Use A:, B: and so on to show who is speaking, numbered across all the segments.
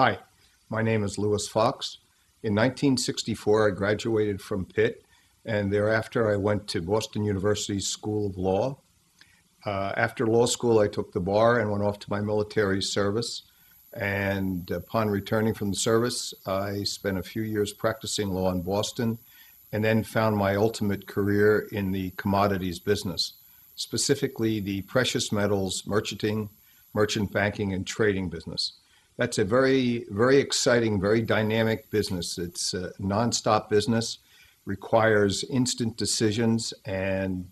A: Hi, my name is Louis Fox. In 1964, I graduated from Pitt, and thereafter I went to Boston University's School of Law. After law school, I took the bar and went off to my military service. And upon returning from the service, I spent a few years practicing law in Boston and then found my ultimate career in the commodities business, specifically the precious metals merchanting, merchant banking, and trading business. That's a very, very exciting, very dynamic business. It's a nonstop business, requires instant decisions, and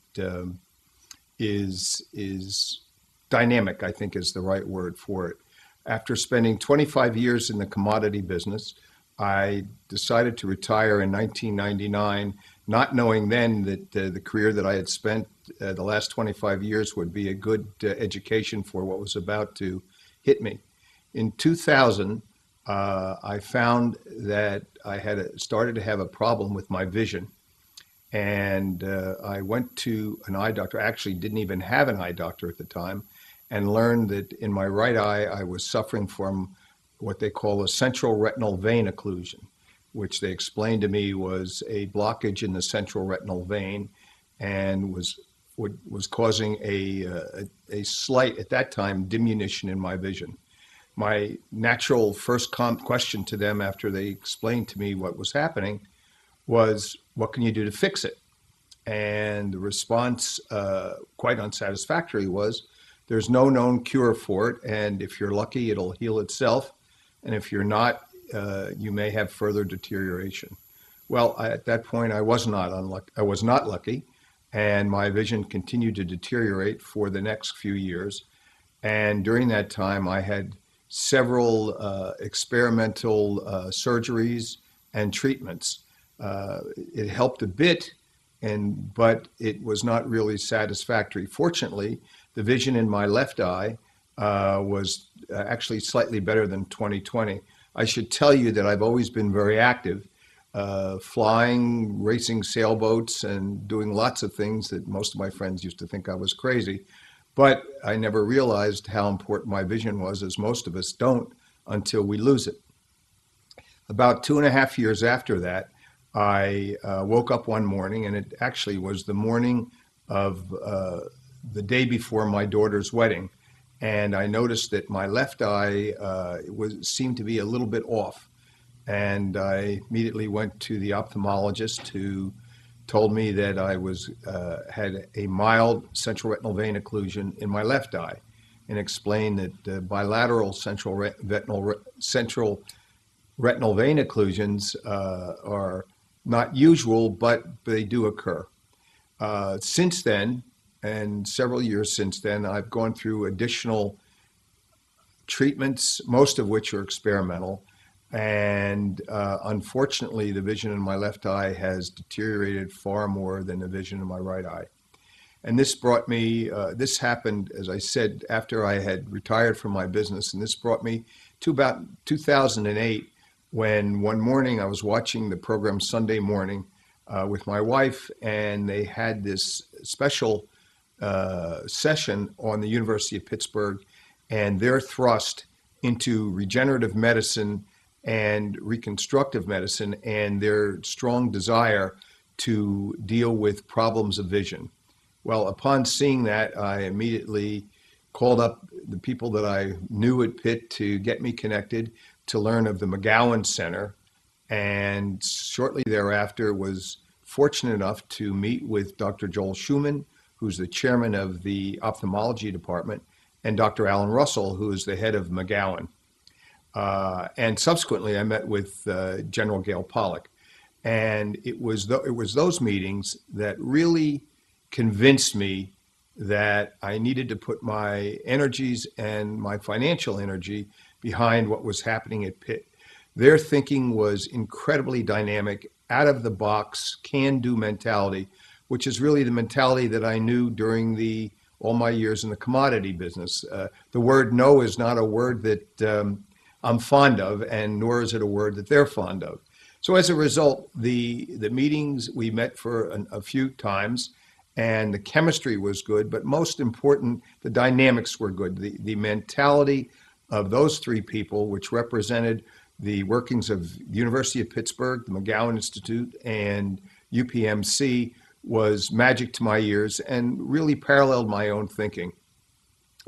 A: is dynamic, I think is the right word for it. After spending 25 years in the commodity business, I decided to retire in 1999, not knowing then that the career that I had spent the last 25 years would be a good education for what was about to hit me. In 2000, I found that I had started to have a problem with my vision. And I went to an eye doctor. I actually didn't even have an eye doctor at the time, and learned that in my right eye, I was suffering from what they call a central retinal vein occlusion, which they explained to me was a blockage in the central retinal vein and was causing a slight, at that time, diminution in my vision. My natural first question to them after they explained to me what was happening was, what can you do to fix it? And the response, quite unsatisfactory, was, there's no known cure for it, and if you're lucky, it'll heal itself, and if you're not, you may have further deterioration. Well, at that point, I was not lucky, and my vision continued to deteriorate for the next few years. And during that time, I had several experimental surgeries and treatments. It helped a bit, but it was not really satisfactory. Fortunately, the vision in my left eye was actually slightly better than 20/20. I should tell you that I've always been very active, flying, racing sailboats, and doing lots of things that most of my friends used to think I was crazy. But I never realized how important my vision was, as most of us don't until we lose it. About 2.5 years after that, I woke up one morning, and it actually was the morning of the day before my daughter's wedding, and I noticed that my left eye seemed to be a little bit off, and I immediately went to the ophthalmologist, who told me that I had a mild central retinal vein occlusion in my left eye, and explained that bilateral central retinal vein occlusions are not usual, but they do occur. Since then, and several years since then, I've gone through additional treatments, most of which are experimental. And unfortunately, the vision in my left eye has deteriorated far more than the vision in my right eye. And this happened, as I said, after I had retired from my business. And this brought me to about 2008, when one morning I was watching the program Sunday Morning with my wife, and they had this special session on the University of Pittsburgh and their thrust into regenerative medicine and reconstructive medicine, and their strong desire to deal with problems of vision. Well, upon seeing that, I immediately called up the people that I knew at Pitt to get me connected, to learn of the McGowan Center, and shortly thereafter was fortunate enough to meet with Dr. Joel Schuman, who's the chairman of the ophthalmology department, and Dr. Alan Russell, who is the head of McGowan. And subsequently, I met with General Gail Pollock. And it was those meetings that really convinced me that I needed to put my energies and my financial energy behind what was happening at Pitt. Their thinking was incredibly dynamic, out of the box, can-do mentality, which is really the mentality that I knew during all my years in the commodity business. The word no is not a word that I'm fond of, and nor is it a word that they're fond of. So as a result, the meetings, we met for a few times, and the chemistry was good, but most important, the dynamics were good. The mentality of those three people, which represented the workings of the University of Pittsburgh, the McGowan Institute, and UPMC, was magic to my ears and really paralleled my own thinking.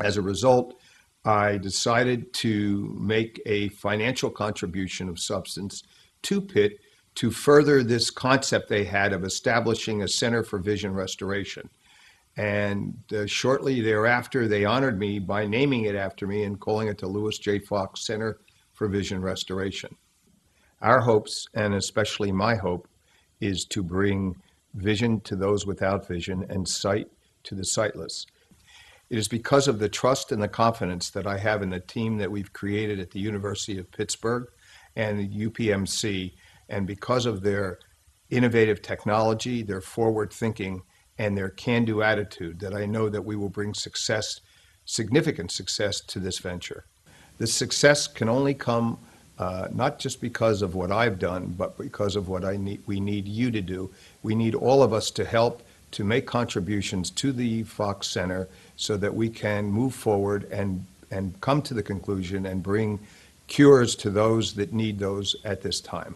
A: As a result, I decided to make a financial contribution of substance to Pitt to further this concept they had of establishing a Center for Vision Restoration. And shortly thereafter, they honored me by naming it after me and calling it the Louis J. Fox Center for Vision Restoration. Our hopes, and especially my hope, is to bring vision to those without vision and sight to the sightless. It is because of the trust and the confidence that I have in the team that we've created at the University of Pittsburgh and UPMC, and because of their innovative technology, their forward thinking, and their can-do attitude, that I know that we will bring success, significant success, to this venture. This success can only come not just because of what I've done, but because of what we need you to do. We need all of us to help to make contributions to the Fox Center so that we can move forward and come to the conclusion and bring cures to those that need those at this time.